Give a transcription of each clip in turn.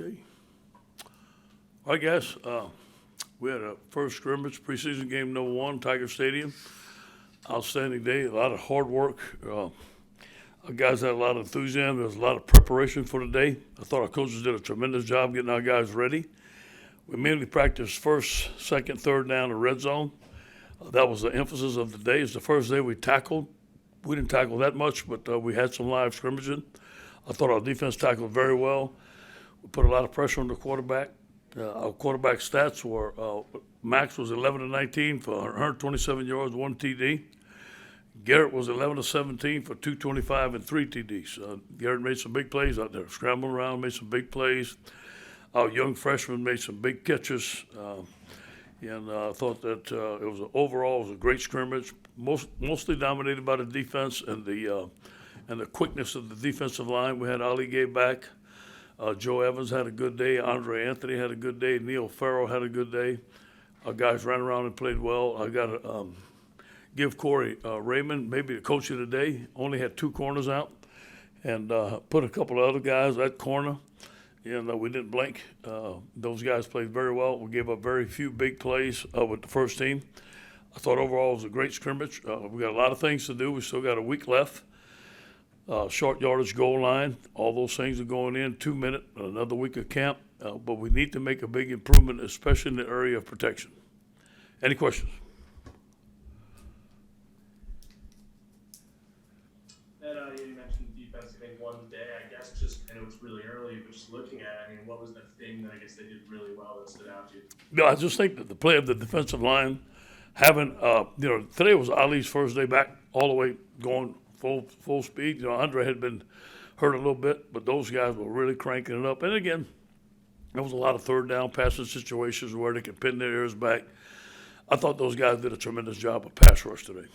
Okay. All right, guys. We had a first scrimmage, preseason game number 1, Tiger Stadium. Outstanding day, a lot of hard work. Our guys had a lot of enthusiasm. There was a lot of preparation for the day. I thought our coaches did a tremendous job getting our guys ready. We mainly practiced first, second, third down, and red zone. That was the emphasis of the day. It's the first day we tackled. We didn't tackle that much, but we had some live scrimmaging. I thought our defense tackled very well. We put a lot of pressure on the quarterback. Our quarterback stats were Max was 11 of 19 for 127 yards, 1 TD. Garrett was 11 of 17 for 225 and 3 TDs. Garrett made some big plays out there, scrambling around, made some big plays. Our young freshman made some big catches, and I thought that overall it was a great scrimmage, mostly dominated by the defense and the quickness of the defensive line. We had Ali Gay back. Joe Evans had a good day. Andre Anthony had a good day. Neil Farrell had a good day. Our guys ran around and played well. I got to give Corey Raymond, maybe the coach of the day, only had 2 corners out, and put a couple of other guys at corner. And we didn't blink. Those guys played very well. We gave up very few big plays with the first team. I thought overall it was a great scrimmage. We got a lot of things to do. We still got a week left. Short yardage goal line, all those things are going in, 2 minute, another week of camp. But we need to make a big improvement, especially in the area of protection. Any questions? Ed, you mentioned defense, I think one day, I guess just, and it was really early, but just looking at it, I mean, what was the thing that I guess they did really well that stood out to you? No, I just think that the play of the defensive line, having, today was Ali's first day back all the way going full speed. Andre had been hurt a little bit, but those guys were really cranking it up. And again, there was a lot of third down passing situations where they could pin their ears back. I thought those guys did a tremendous job of pass rush today.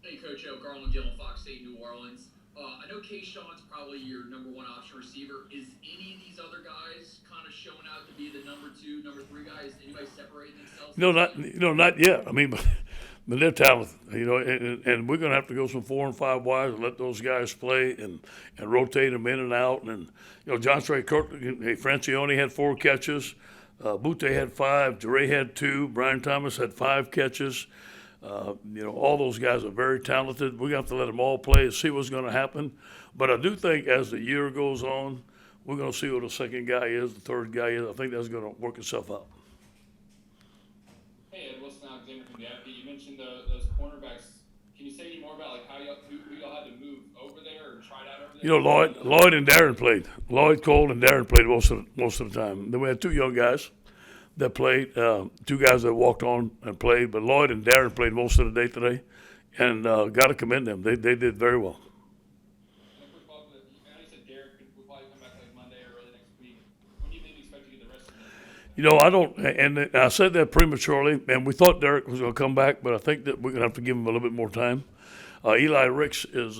Hey, Coach Ed Orgeron, Gillon, Fox State, New Orleans. I know Kayshawn's probably your number 1 option receiver. Is any of these other guys kind of showing out to be the number 2, number 3 guys? Anybody separating themselves? Not yet. I mean, but they're talented, and we're going to have to go some 4 and 5 wides and let those guys play and rotate them in and out. And, John Stray Kirkland, Francione had 4 catches. Butte had 5. Jure had 2. Brian Thomas had 5 catches. All those guys are very talented. We're going to have to let them all play and see what's going to happen. But I do think as the year goes on, we're going to see what the second guy is, the third guy is. I think that's going to work itself out. Hey, Ed Wilson, Alexander from the FP. You mentioned those cornerbacks. Can you say any more about like how who y'all had to move over there or tried out over there? Lloyd and Darren played. Lloyd Cole and Darren played most of the time. Then we had 2 young guys that played, 2 guys that walked on and played, but Lloyd and Darren played most of the day today, and got to commend them. They did very well. And a quick follow-up, I know you said Derek will probably come back like Monday or early next week. When do you maybe expect to get the rest of them? I don't, and I said that prematurely, and we thought Derek was going to come back, but I think that we're going to have to give him a little bit more time. Eli Ricks is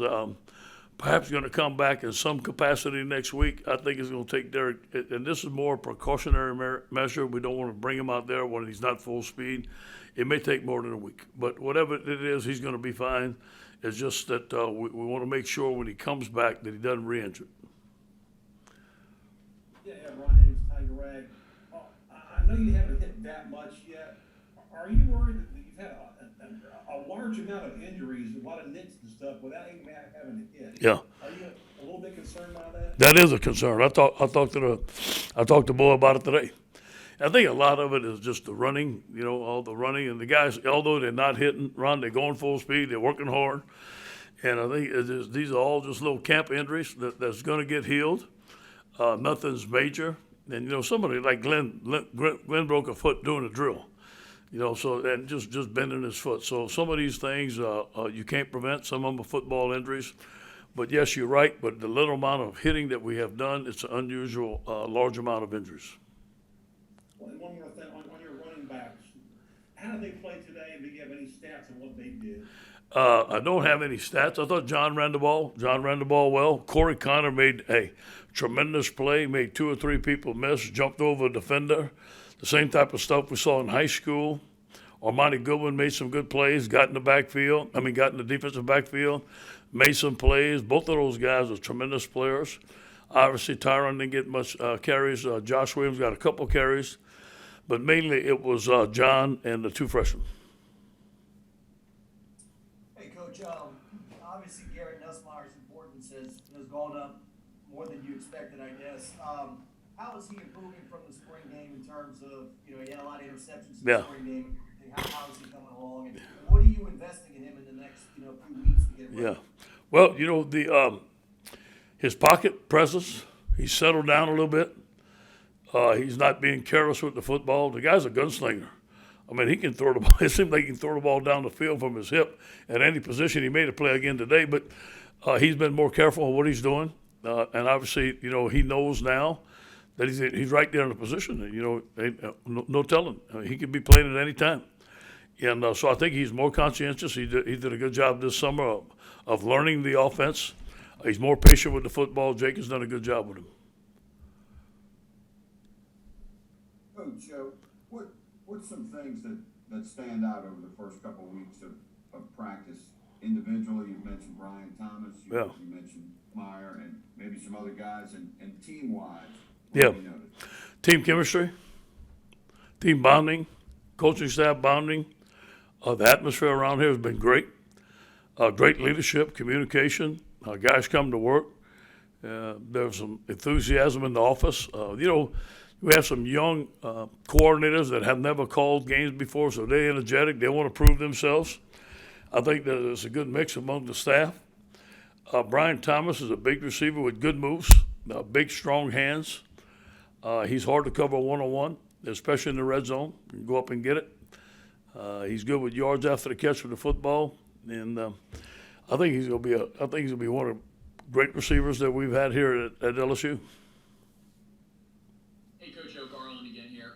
perhaps going to come back in some capacity next week. I think it's going to take Derek, and this is more a precautionary measure. We don't want to bring him out there when he's not full speed. It may take more than a week, but whatever it is, he's going to be fine. It's just that we want to make sure when he comes back that he doesn't re-injure. Yeah, Ron Higgins, Tiger Rag. I know you haven't hit that much yet. Are you worried that you've had a large amount of injuries, a lot of nicks and stuff, without even having to hit? Yeah. Are you a little bit concerned about that? That is a concern. I talked to Bo about it today. I think a lot of it is just the running, all the running, and the guys, although they're not hitting, Ron, they're going full speed, they're working hard, and I think these are all just little camp injuries that's going to get healed. Nothing's major, and somebody like Glenn broke a foot doing a drill. And just bending his foot. So some of these things you can't prevent. Some of them are football injuries. But yes, you're right. But the little amount of hitting that we have done, it's an unusual large amount of injuries. One more thing on your running backs. How did they play today? And do you have any stats on what they did? I don't have any stats. I thought John ran the ball well. Corey Connor made a tremendous play, made 2 or 3 people miss, jumped over a defender. The same type of stuff we saw in high school. Armani Goodwin made some good plays, got in the defensive backfield. made some plays. Both of those guys are tremendous players. Obviously, Tyron didn't get much carries. Josh Williams got a couple carries, but mainly it was John and the two freshmen. Hey, Coach, obviously Garrett Nussmeier's importance has gone up more than you expected, I guess. How is he improving from the spring game in terms of, he had a lot of interceptions in the spring game. How is he coming along? And what are you investing in him in the next, few weeks to get ready? Yeah. Well, his pocket presence, he's settled down a little bit. He's not being careless with the football. The guy's a gunslinger. I mean, he can throw the ball. It seems like he can throw the ball down the field from his hip at any position. He made a play again today, but he's been more careful on what he's doing. And obviously, he knows now that he's right there in the position. No telling. He could be playing at any time. And so I think he's more conscientious. He did a good job this summer of learning the offense. He's more patient with the football. Jake has done a good job with him. Coach, what's some things that stand out over the first couple of weeks of practice? Individually, you've mentioned Brian Thomas, you mentioned Meyer, and maybe some other guys, and team-wise, what have you noticed? Team chemistry, team bonding, coaching staff bonding. The atmosphere around here has been great. Great leadership, communication. Guys come to work. There's some enthusiasm in the office. We have some young coordinators that have never called games before, so they're energetic. They want to prove themselves. I think that there's a good mix among the staff. Brian Thomas is a big receiver with good moves, big, strong hands. He's hard to cover one-on-one, especially in the red zone. You can go up and get it. He's good with yards after the catch with the football, and I think he's going to be one of the great receivers that we've had here at LSU. Hey, Coach Ed Orgeron again here.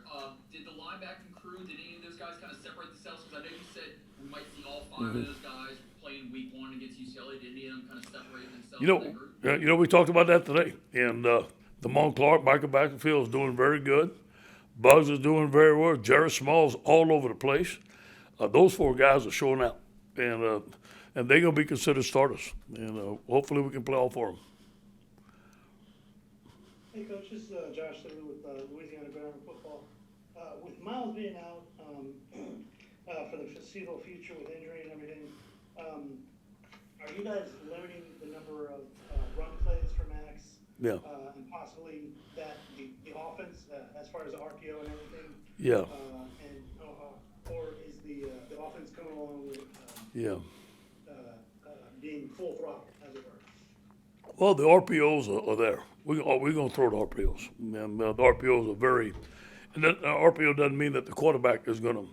Did the linebacking crew, did any of those guys kind of separate themselves? Because I know you said we might see all five of those guys playing week 1 against UCLA. Did any of them kind of separate themselves from that group? We talked about that today. And Damone Clark, Michael Backfield is doing very good. Bugs is doing very well. Jared Small's all over the place. Those 4 guys are showing out. And they're going to be considered starters. And hopefully we can play all 4 of them. Hey, Coach, this is Josh Sibley with Louisiana Government Football. With Miles being out for the foreseeable future with injury and everything, are you guys limiting the number of run plays for Max? Yeah. And possibly that the offense, as far as the RPO and everything? Yeah. Or is the offense coming along with being full throttle, as it were? Well, the RPOs are there. We're going to throw the RPOs. And the RPOs are very – and that RPO doesn't mean that the quarterback is going to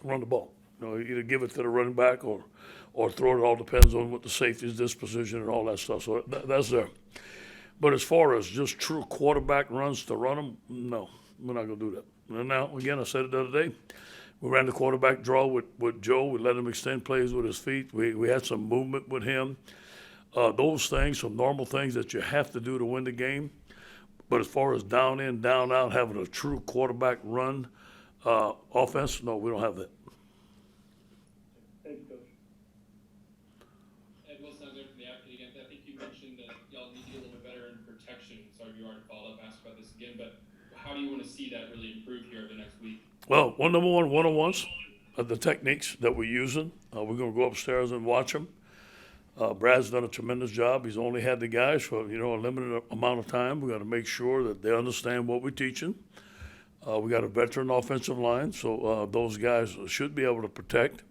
run the ball. Either give it to the running back or throw it. All depends on what the safety's disposition and all that stuff. So that's there. But as far as just true quarterback runs to run them, no, we're not going to do that. And now, again, I said it the other day, we ran the quarterback draw with Joe. We let him extend plays with his feet. We had some movement with him. Those things, some normal things that you have to do to win the game. But as far as down in, down out, having a true quarterback run offense, no, we don't have that. Thank you, Coach. Ed Wilson, I was there from the Advocate again. I think you mentioned that y'all need to get a little bit better in protection. Sorry if you already followed up, asked about this again, but how do you want to see that really improve here over the next week? Well, number one, one-on-ones, the techniques that we're using. We're going to go upstairs and watch them. Brad's done a tremendous job. He's only had the guys for, a limited amount of time. We got to make sure that they understand what we're teaching. We got a veteran offensive line, so those guys should be able to protect.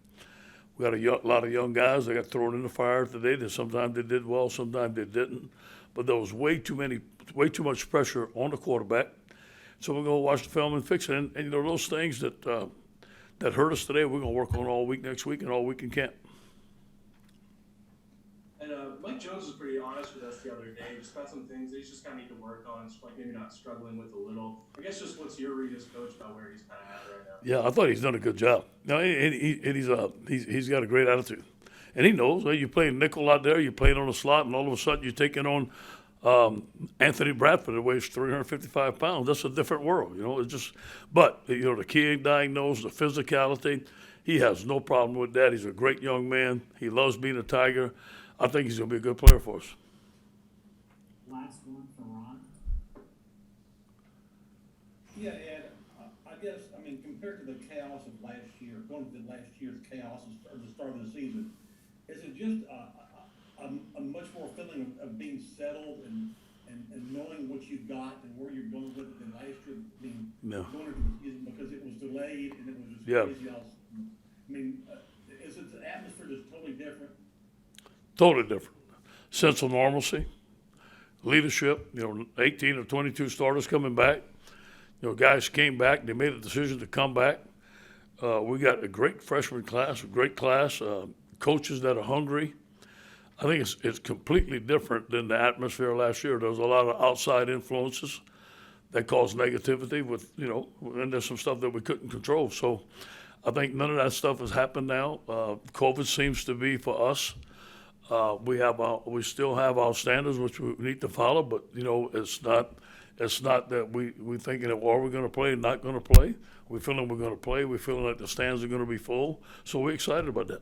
We got a lot of young guys that got thrown in the fire today. That sometimes they did well, sometimes they didn't. But there was way too much pressure on the quarterback. So we're going to watch the film and fix it. And those things that hurt us today, we're going to work on all week next week and all week in camp. And Mike Jones was pretty honest with us the other day, just about some things that he's just kind of need to work on, just like maybe not struggling with a little. I guess just what's your read as coach about where he's kind of at right now? Yeah, I thought he's done a good job. No, he's got a great attitude, and he knows. You're playing nickel out there, you're playing on the slot, and all of a sudden you're taking on Anthony Bradford, who weighs 355 pounds. That's a different world, It's just, but the kid diagnosed, the physicality. He has no problem with that. He's a great young man. He loves being a Tiger. I think he's gonna be a good player for us. Last one for Ron. Yeah, Ed, I guess, I mean, compared to the chaos of last year, going to the last year's chaos or the start of the season, is it just a much more feeling of being settled and knowing what you've got and where you're going with it than last year? I mean, No. going into the season because it was delayed and it was just Yeah. crazy all. I mean, is it the atmosphere just totally different? Totally different. Sense of normalcy, leadership, 18 or 22 starters coming back. Guys came back, they made a decision to come back. We got a great freshman class, a great class, coaches that are hungry. I think it's completely different than the atmosphere last year. There was a lot of outside influences that caused negativity with, and there's some stuff that we couldn't control. So I think none of that stuff has happened now. COVID seems to be for us. We still have our standards which we need to follow, but it's not that we thinking that are we going to play, not going to play. We're feeling we're going to play. We're feeling like the stands are going to be full. So we're excited about that.